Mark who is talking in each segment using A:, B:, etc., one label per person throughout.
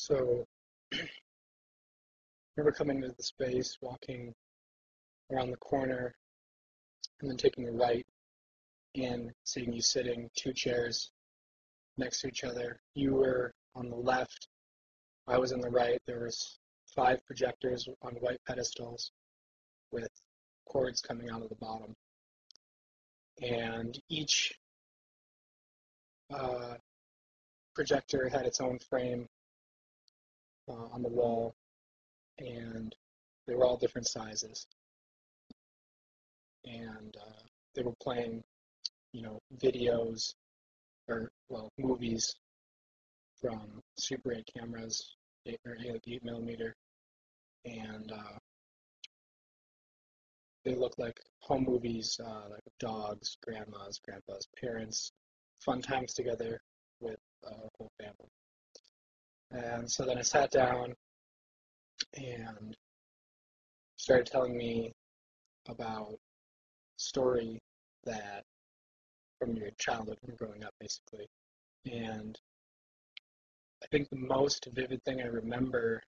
A: So I remember coming into the space, walking around the corner, and then taking a right and seeing you sitting two chairs next to each other. You were on the left, I was on the right. There was five projectors on white pedestals with cords coming out of the bottom. And each uh, projector had its own frame on the wall, and they were all different sizes. And they were playing, videos or movies from Super 8 cameras, 8 millimeter, and they look like home movies, like dogs, grandmas, grandpas, parents, fun times together with the whole family. And so then I sat down and started telling me about a story that from your childhood, from growing up, basically. And I think the most vivid thing I remember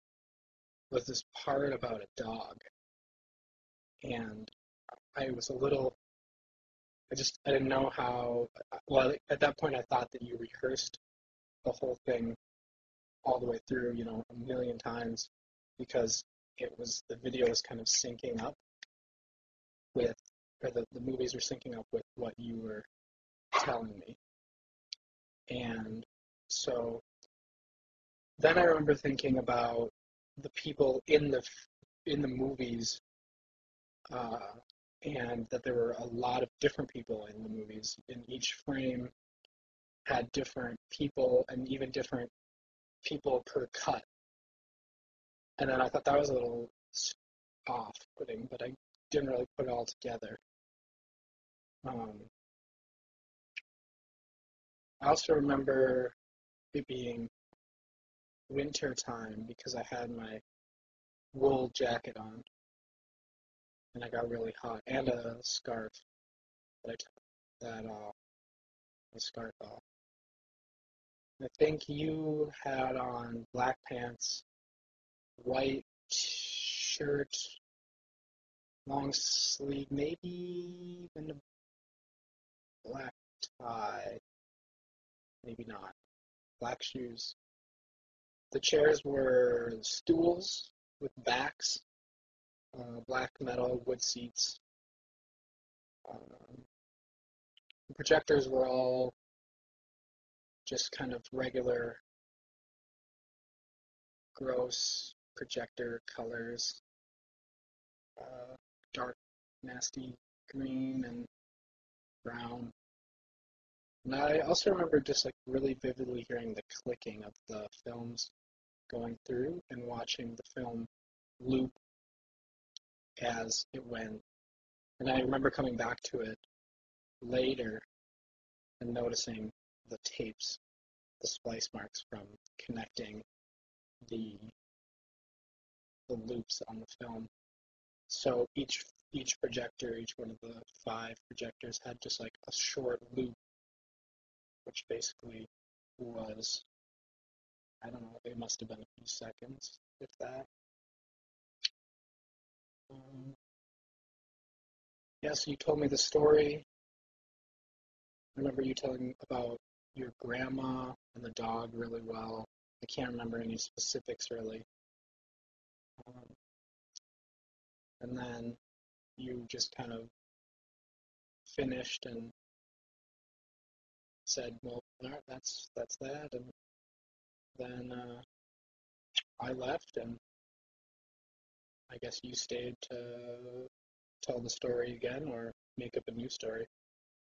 A: was this part about a dog. And I was a little, I didn't know how, well, at that point I thought that you rehearsed the whole thing all the way through, a million times because the video was kind of syncing up with, or the movies were syncing up with what you were telling me. And so then I remember thinking about the people in the movies, uh, and that there were a lot of different people in the movies. In each frame had different people and even different people per cut. And then I thought that was a little off-putting, but I didn't really put it all together. Um, I also remember it being winter time because I had my wool jacket on and I got really hot, and a scarf that I took the scarf off. I think you had on black pants, white shirt, long sleeve, maybe even a black tie, maybe not. Black shoes. The chairs were stools with backs, black metal wood seats. Um, the projectors were all just kind of regular, gross projector colors, uh, dark, nasty green and brown. And I also remember just like really vividly hearing the clicking of the films going through and watching the film loop as it went. And I remember coming back to it later and noticing the tapes, the splice marks from connecting the the loops on the film. So each projector, each one of the five projectors had just like a short loop, which basically was, I don't know, it must have been a few seconds, if that. Um, yeah, so you told me the story. I remember you telling about your grandma and the dog really well. I can't remember any specifics really. Um, and then you just kind of finished and said, "Well, all right, that's that." And then I left, and I guess you stayed to tell the story again or make up a new story.